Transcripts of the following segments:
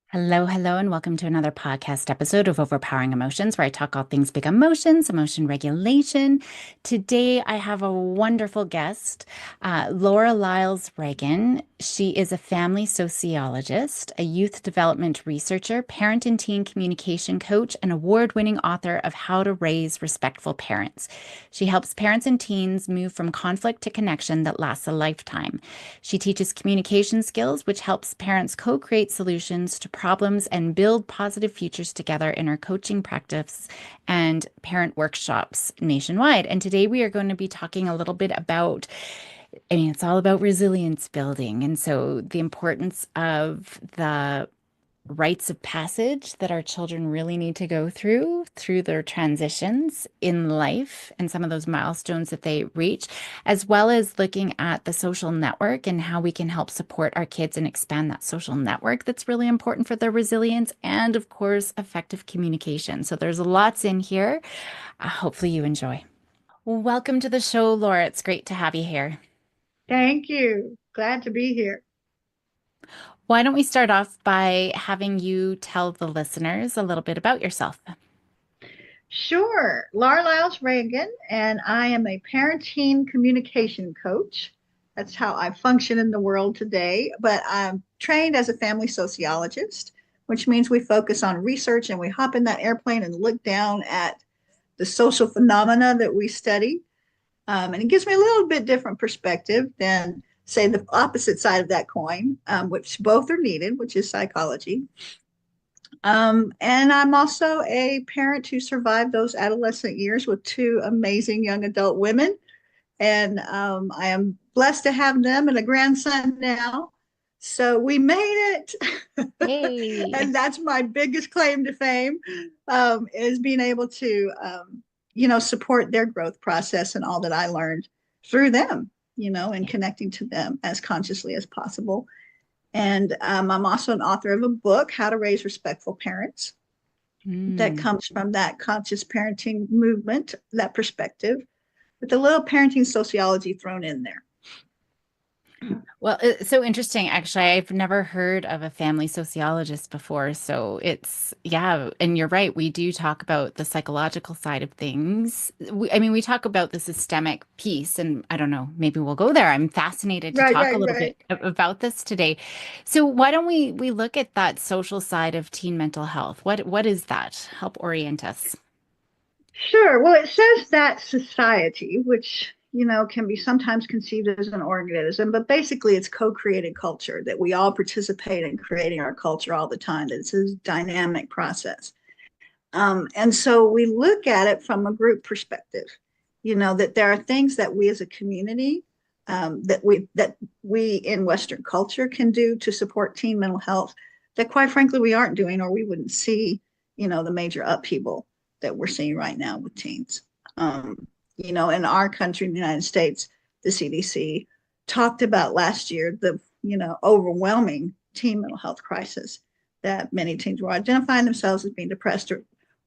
Hello, and welcome to another podcast episode of Overpowering Emotions, where I talk all things big emotions, emotion regulation. Today, I have a wonderful guest, Lyles Reagan. She is a family sociologist, a youth development researcher, parent and teen communication coach, and award-winning author of How to Raise Respectful Parents. She helps parents and teens move from conflict to connection that lasts a lifetime. She teaches communication skills, which helps parents co-create solutions to problems and build positive futures together in her coaching practice and parent workshops nationwide. And today we are going to be talking a little bit about, it's all about resilience building. And so the importance of the rites of passage that our children really need to go through their transitions in life and some of those milestones that they reach, as well as looking at the social network and how we can help support our kids and expand that social network that's really important for their resilience and, of course, effective communication. So there's lots in here. Hopefully you enjoy. Welcome to the show, Laura. It's great to have you here. Thank you. Glad to be here. Why don't we start off by having you tell the listeners a little bit about yourself? Sure. Lyles Reagan, and I am a parenting communication coach. That's how I function in the world today. But I'm trained as a family sociologist, which means we focus on research and we hop in that airplane and look down at the social phenomena that we study. And it gives me a little bit different perspective than, say, the opposite side of that coin, which both are needed, which is psychology. And I'm also a parent who survived those adolescent years with two amazing young adult women. And I am blessed to have them and a grandson now. So we made it. Hey. And that's my biggest claim to fame, is being able to, support their growth process and all that I learned through them, and connecting to them as consciously as possible. And I'm also an author of a book, How to Raise Respectful Parents, that comes from that conscious parenting movement, that perspective, with a little parenting sociology thrown in there. Well, it's so interesting. Actually, I've never heard of a family sociologist before. So yeah, and you're right. We do talk about the psychological side of things. We talk about the systemic piece, and I don't know, maybe we'll go there. I'm fascinated to Right, talk a right, little right. bit about this today. So why don't we look at that social side of teen mental health? What is that? Help orient us. Sure. Well, it says that society, which can be sometimes conceived as an organism, but basically it's co-created culture that we all participate in creating our culture all the time. It's a dynamic process. And so we look at it from a group perspective, that there are things that we as a community, that we in Western culture can do to support teen mental health that quite frankly we aren't doing, or we wouldn't see, the major upheaval that we're seeing right now with teens. In our country, in the United States, the CDC talked about last year the, overwhelming teen mental health crisis that many teens were identifying themselves as being depressed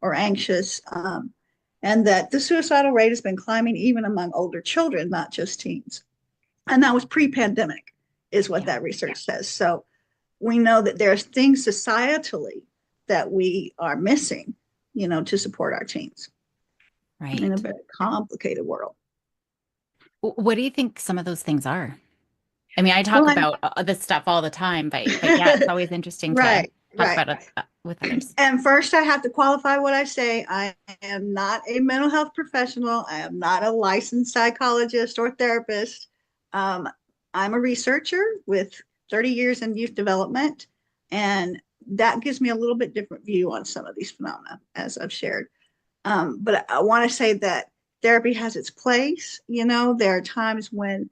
or anxious, and that the suicidal rate has been climbing even among older children, not just teens. And that was pre-pandemic, is what Yeah. that research says. So we know that there's things societally that we are missing, to support our teens in a Right. very complicated world. What do you think some of those things are? I talk Well, about this stuff all the time, but yeah, it's always interesting to right, talk right. about it with others. And first, I have to qualify what I say. I am not a mental health professional. I am not a licensed psychologist or therapist. Um, I'm a researcher with 30 years in youth development, and that gives me a little bit different view on some of these phenomena, as I've shared. But I want to say that therapy has its place. There are times when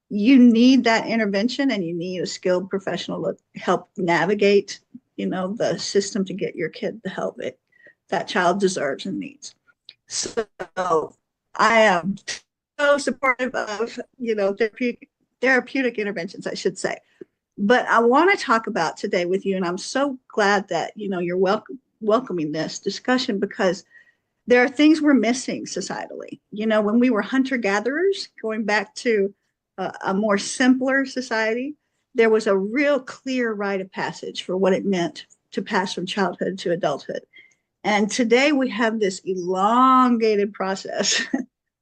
you need that intervention and you need a skilled professional to help navigate, the system to get your kid the help that child deserves and needs. So I am so supportive of, therapeutic interventions, I should say. But I want to talk about today with you, and I'm so glad that, you're welcoming this discussion, because there are things we're missing societally. When we were hunter gatherers, going back to a more simpler society, there was a real clear rite of passage for what it meant to pass from childhood to adulthood. And today we have this elongated process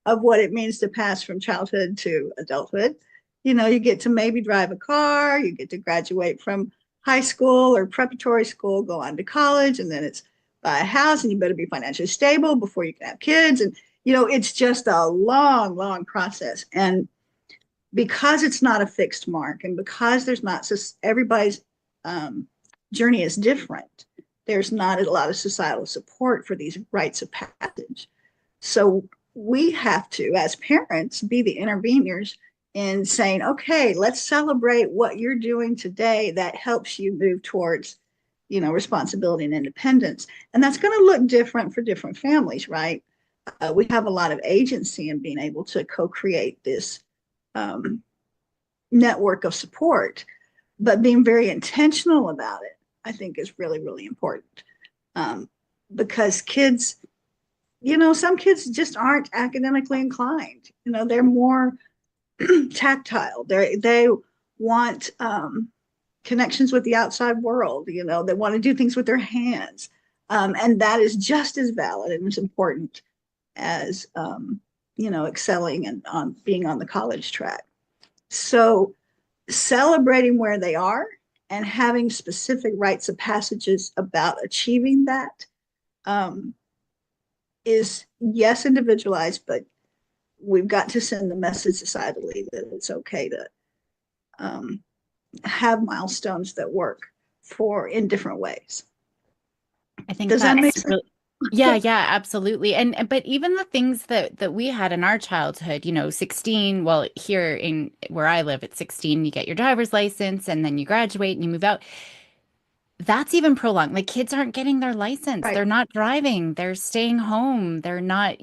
of what it means to pass from childhood to adulthood. You get to maybe drive a car, you get to graduate from high school or preparatory school, go on to college, and then it's buy a house, and you better be financially stable before you can have kids. And, it's just a long, long process. And because it's not a fixed mark, and because there's not, everybody's um, journey is different, there's not a lot of societal support for these rites of passage. So we have to, as parents, be the interveners in saying, okay, let's celebrate what you're doing today that helps you move towards, responsibility and independence. And that's going to look different for different families, right? We have a lot of agency in being able to co-create this um, network of support, but being very intentional about it, I think, is really, really important. Because kids, some kids just aren't academically inclined. They're more tactile. They want connections with the outside world. They want to do things with their hands, and that is just as valid and as important as excelling and on being on the college track. So celebrating where they are and having specific rites of passages about achieving that is, yes, individualized, but we've got to send the message societally that it's okay to have milestones that work in different ways. I think Does that make that's sense? really, yeah, yeah, absolutely. And but even the things that we had in our childhood, 16, well, here in where I live at 16, you get your driver's license and then you graduate and you move out. That's even prolonged. Like kids aren't getting their license. Right. They're not driving. They're staying home. They're not,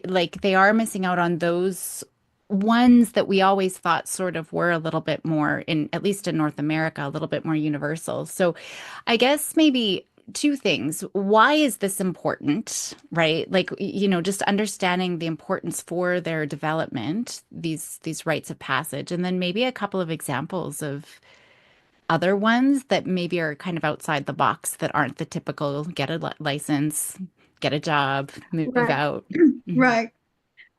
like they are missing out on those ones that we always thought sort of were a little bit more in, at least in North America, a little bit more universal. So I guess maybe two things. Why is this important, right? Like, just understanding the importance for their development, these rites of passage, and then maybe a couple of examples of other ones that maybe are kind of outside the box that aren't the typical get a license, get a job, move Right. out. Mhm. Right.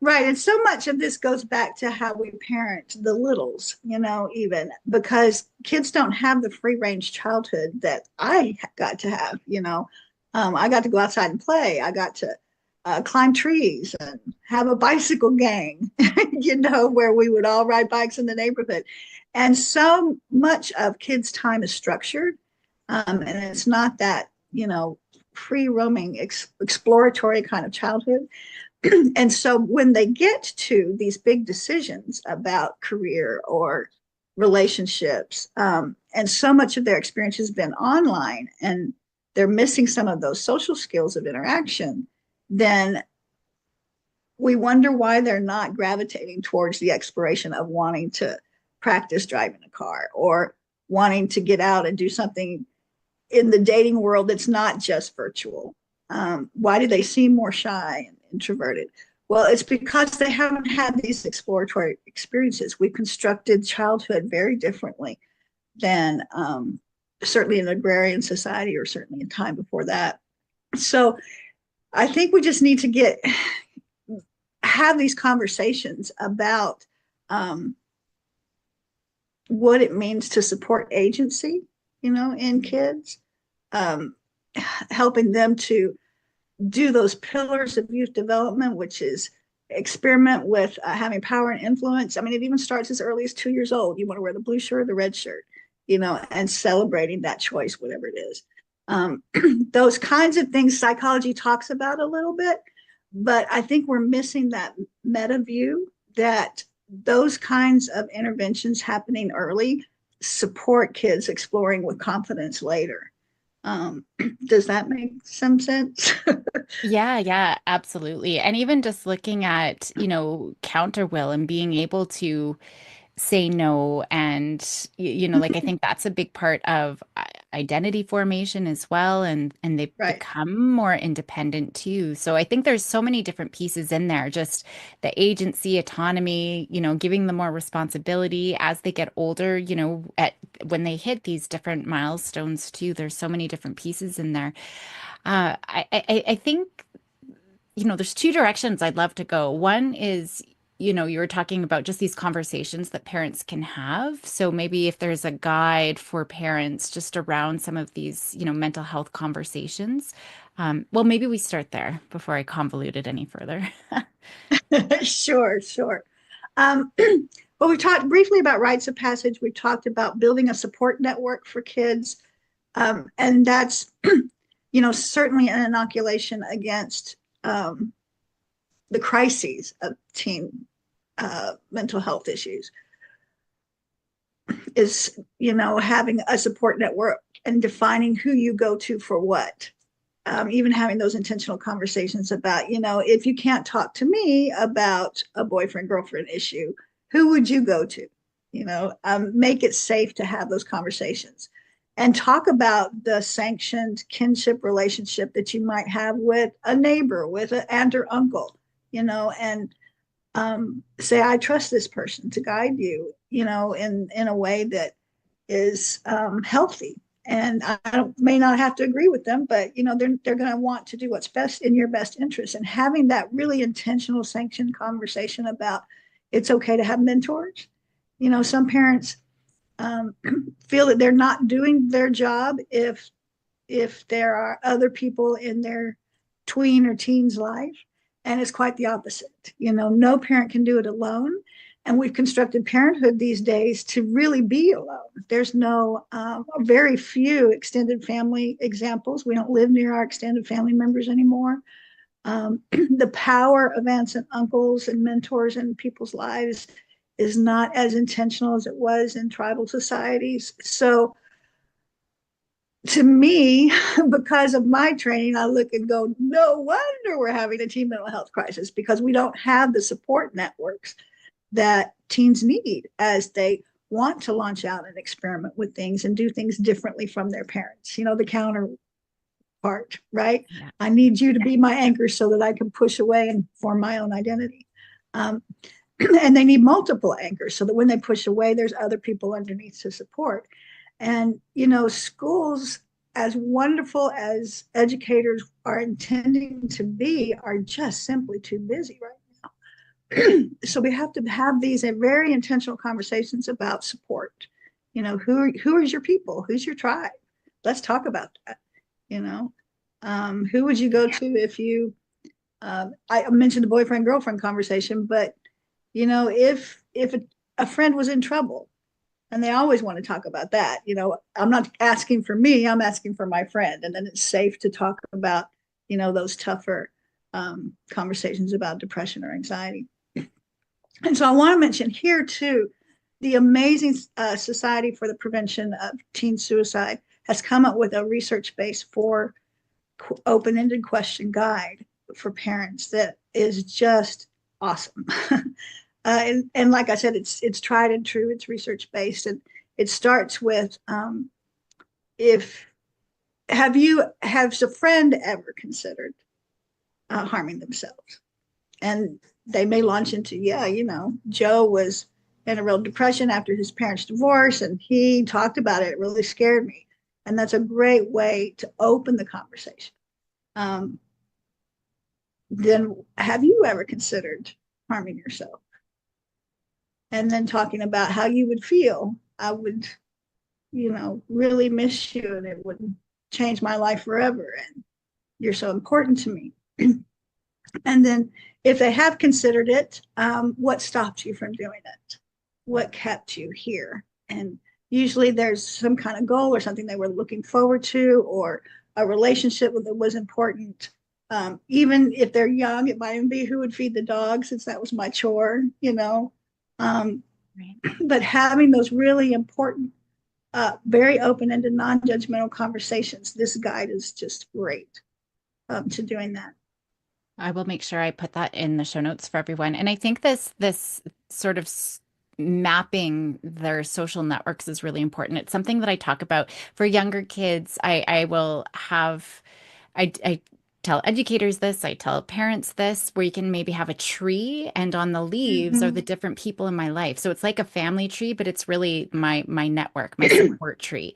Right. And so much of this goes back to how we parent the littles, even because kids don't have the free range childhood that I got to have. I got to go outside and play. I got to climb trees and have a bicycle gang, where we would all ride bikes in the neighborhood. And so much of kids' time is structured. And it's not that, free roaming, exploratory kind of childhood. And so when they get to these big decisions about career or relationships, and so much of their experience has been online and they're missing some of those social skills of interaction, then we wonder why they're not gravitating towards the exploration of wanting to practice driving a car or wanting to get out and do something in the dating world that's not just virtual. Why do they seem more shy and introverted? Well, it's because they haven't had these exploratory experiences. We've constructed childhood very differently than certainly in an agrarian society or certainly in time before that. So I think we just need to have these conversations about what it means to support agency, in kids, um, helping them to do those pillars of youth development, which is experiment with having power and influence. I mean, it even starts as early as 2 years old. You want to wear the blue shirt or the red shirt, and celebrating that choice, whatever it is. Those kinds of things psychology talks about a little bit, but I think we're missing that meta view that those kinds of interventions happening early support kids exploring with confidence later. Um, does that make some sense? Yeah, yeah, absolutely. And even just looking at, counter will and being able to say no and like I think that's a big part of identity formation as well, and they Right. become more independent too. So I think there's so many different pieces in there, just the agency, autonomy, giving them more responsibility as they get older, at when they hit these different milestones too. There's so many different pieces in there. I think there's two directions I'd love to go. One is, you were talking about just these conversations that parents can have. So maybe if there's a guide for parents just around some of these, mental health conversations. Well, maybe we start there before I convolute it any further. Sure, sure. Um, well, we talked briefly about rites of passage. We talked about building a support network for kids. And that's, certainly an inoculation against the crises of teen mental health issues is, having a support network and defining who you go to for what. Even having those intentional conversations about, if you can't talk to me about a boyfriend girlfriend issue, who would you go to? Make it safe to have those conversations and talk about the sanctioned kinship relationship that you might have with a neighbor, with an aunt or uncle, and say, I trust this person to guide you, in a way that is healthy. And I may not have to agree with them, but they're going to want to do what's best in your best interest. And having that really intentional, sanctioned conversation about it's okay to have mentors. Some parents um, feel that they're not doing their job if there are other people in their tween or teen's life. And it's quite the opposite. No parent can do it alone. And we've constructed parenthood these days to really be alone. There's no, very few extended family examples. We don't live near our extended family members anymore. The power of aunts and uncles and mentors in people's lives is not as intentional as it was in tribal societies. So to me, because of my training, I look and go, no wonder we're having a teen mental health crisis because we don't have the support networks that teens need as they want to launch out and experiment with things and do things differently from their parents. The counterpart, right? Yeah. I need you to be my anchor so that I can push away and form my own identity. Um, and they need multiple anchors so that when they push away, there's other people underneath to support. And, schools, as wonderful as educators are intending to be, are just simply too busy right. So we have to have these very intentional conversations about support. Who is your people? Who's your tribe? Let's talk about that. Who would you go to if you? I mentioned the boyfriend girlfriend conversation, but if a friend was in trouble, and they always want to talk about that. I'm not asking for me; I'm asking for my friend, and then it's safe to talk about those tougher conversations about depression or anxiety. And so I want to mention here too, the amazing Society for the Prevention of Teen Suicide has come up with a research base for open-ended question guide for parents that is just awesome. And like I said, it's tried and true. It's research based, and it starts with if has a friend ever considered harming themselves? And they may launch into, yeah, Joe was in a real depression after his parents' divorce, and he talked about it. It really scared me. And that's a great way to open the conversation. Then have you ever considered harming yourself? And then talking about how you would feel. I would, really miss you and it would change my life forever. And you're so important to me. And then if they have considered it, what stopped you from doing it? What kept you here? And usually there's some kind of goal or something they were looking forward to, or a relationship that was important. Even if they're young, it might even be who would feed the dog, since that was my chore, Um, Right. but having those really important, very open-ended, non-judgmental conversations, this guide is just great to doing that. I will make sure I put that in the show notes for everyone. And I think this sort of mapping their social networks is really important. It's something that I talk about for younger kids. I will have I tell educators this, I tell parents this, where you can maybe have a tree and on the leaves are the Mhm. different people in my life. So it's like a family tree, but it's really my network, my support tree.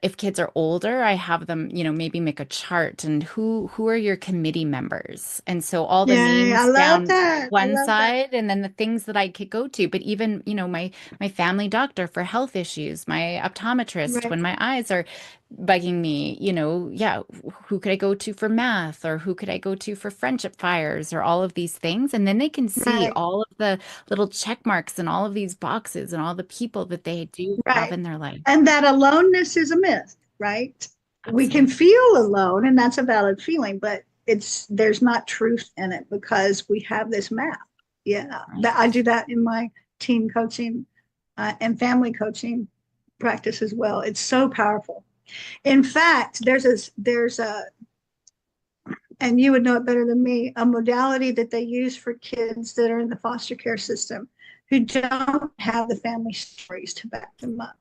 If kids are older, I have them, maybe make a chart and who are your committee members. And so all the Yeah, I names love down that. I one love that. side and then the things that I could go to. But even, my family doctor for health issues, my optometrist Right, when my eyes are bugging me, yeah, who could I go to for math or who could I go to for friendship fires or all of these things. And then they can see right, all of the little check marks and all of these boxes and all the people that they do have right. in their life. And that aloneness is a myth, right? We can Absolutely. feel alone, and that's a valid feeling, but there's not truth in it because we have this map. Yeah, that I Right. do that in my team coaching and family coaching practice as well. It's so powerful. In fact, there's a and you would know it better than me, a modality that they use for kids that are in the foster care system who don't have the family stories to back them up.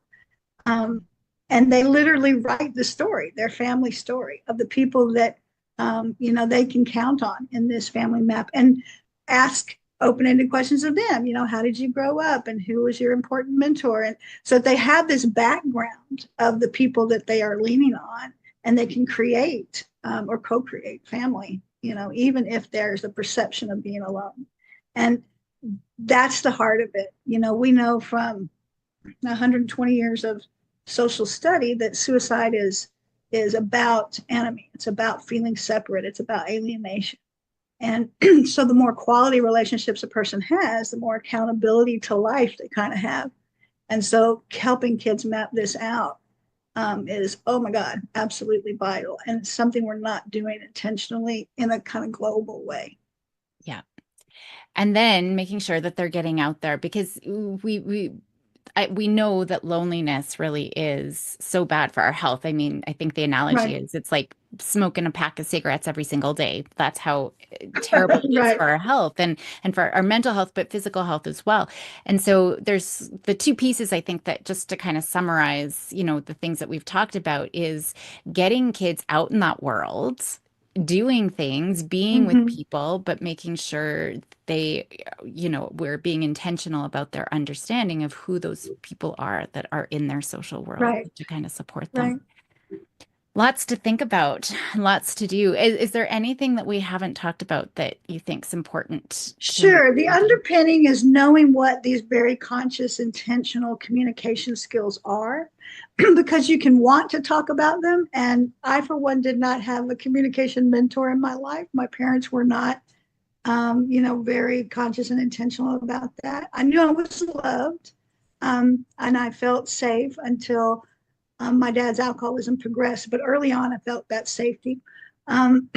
Um, and they literally write the story, their family story of the people that they can count on in this family map, and ask open-ended questions of them. How did you grow up, and who was your important mentor? And so they have this background of the people that they are leaning on, and they can create or co-create family. Even if there's a perception of being alone, and that's the heart of it. We know from 120 years of social study that suicide is about enemy. It's about feeling separate. It's about alienation. And so the more quality relationships a person has, the more accountability to life they kind of have. And so helping kids map this out is, oh my God, absolutely vital. And it's something we're not doing intentionally in a kind of global way. Yeah. And then making sure that they're getting out there because we know that loneliness really is so bad for our health. I mean, I think the analogy Right. is it's like smoking a pack of cigarettes every single day. That's how terrible it is Right. for our health and for our mental health, but physical health as well. And so there's the two pieces I think that just to kind of summarize, the things that we've talked about is getting kids out in that world, doing things, being with Mm-hmm. people, but making sure they, we're being intentional about their understanding of who those people are that are in their social world Right. to kind of support them. Right. Lots to think about, lots to do. Is there anything that we haven't talked about that you think is important to Sure. The mention? underpinning is knowing what these very conscious, intentional communication skills are, because you can want to talk about them. And I, for one, did not have a communication mentor in my life. My parents were not, very conscious and intentional about that. I knew I was loved, and I felt safe until my dad's alcoholism progressed. But early on, I felt that safety. Um,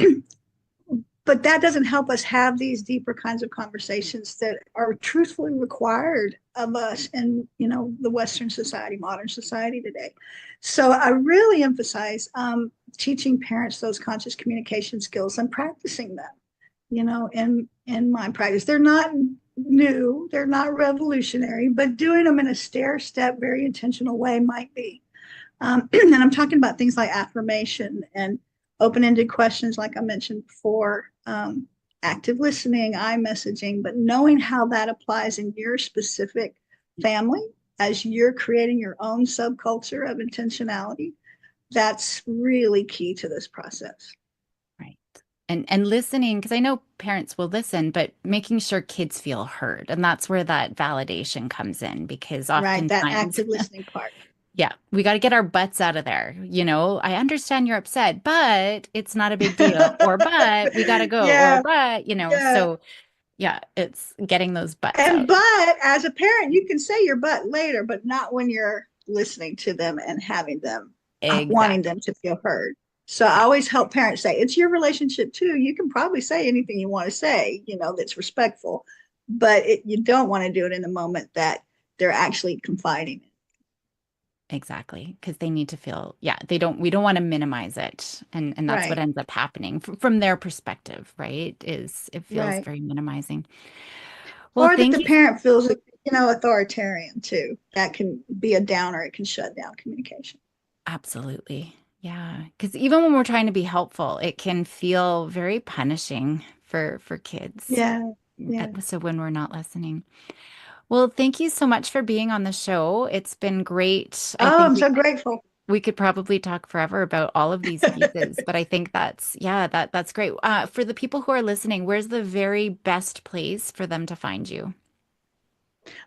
but that doesn't help us have these deeper kinds of conversations that are truthfully required of us in the Western society, modern society today. So I really emphasize teaching parents those conscious communication skills and practicing them in my practice. They're not new, they're not revolutionary, but doing them in a stair step very intentional way might be. And I'm talking about things like affirmation and open-ended questions, like I mentioned before, active listening, messaging, but knowing how that applies in your specific family as you're creating your own subculture of intentionality, that's really key to this process. Right. And listening, because I know parents will listen, but making sure kids feel heard. And that's where that validation comes in because Right, that oftentimes active listening part. yeah, we got to get our butts out of there. I understand you're upset, but it's not a big deal. Or, but we got to go. Or, Yeah, but, yeah. so yeah, it's getting those butts And out. but as a parent, you can say your but later, but not when you're listening to them and having them wanting them Exactly. to feel heard. So I Yeah, always help parents say it's your relationship too. You can probably say anything you want to say, that's respectful, but you don't want to do it in the moment that they're actually confiding. exactly. Because they need to feel, yeah, we don't want to minimize it. And that's what Right, ends up happening from their perspective, right? Is it feels right. very minimizing. Well, Or that thank the you. parent feels authoritarian too. That can be a downer. It can shut down communication. Absolutely. Yeah. Because even when we're trying to be helpful, it can feel very punishing for kids. Yeah, yeah. So when we're not listening. Well, thank you so much for being on the show. It's been great. I Oh, think I'm so grateful. we could probably talk forever about all of these pieces, but I think that's great. For the people who are listening, where's the very best place for them to find you?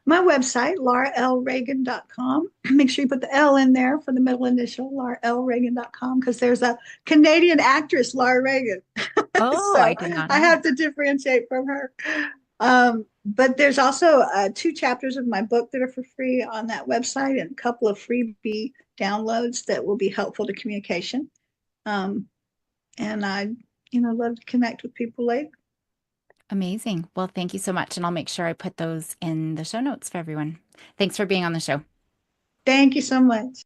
My website, lauralreagan.com. Make sure you put the L in there for the middle initial, lauralreagan.com, because there's a Canadian actress, Laura Reagan. Oh, I So did not I know. have to differentiate from her. But there's also 2 chapters of my book that are for free on that website and a couple of freebie downloads that will be helpful to communication. Um, and I love to connect with people later. Amazing. Well, thank you so much. And I'll make sure I put those in the show notes for everyone. Thanks for being on the show. Thank you so much.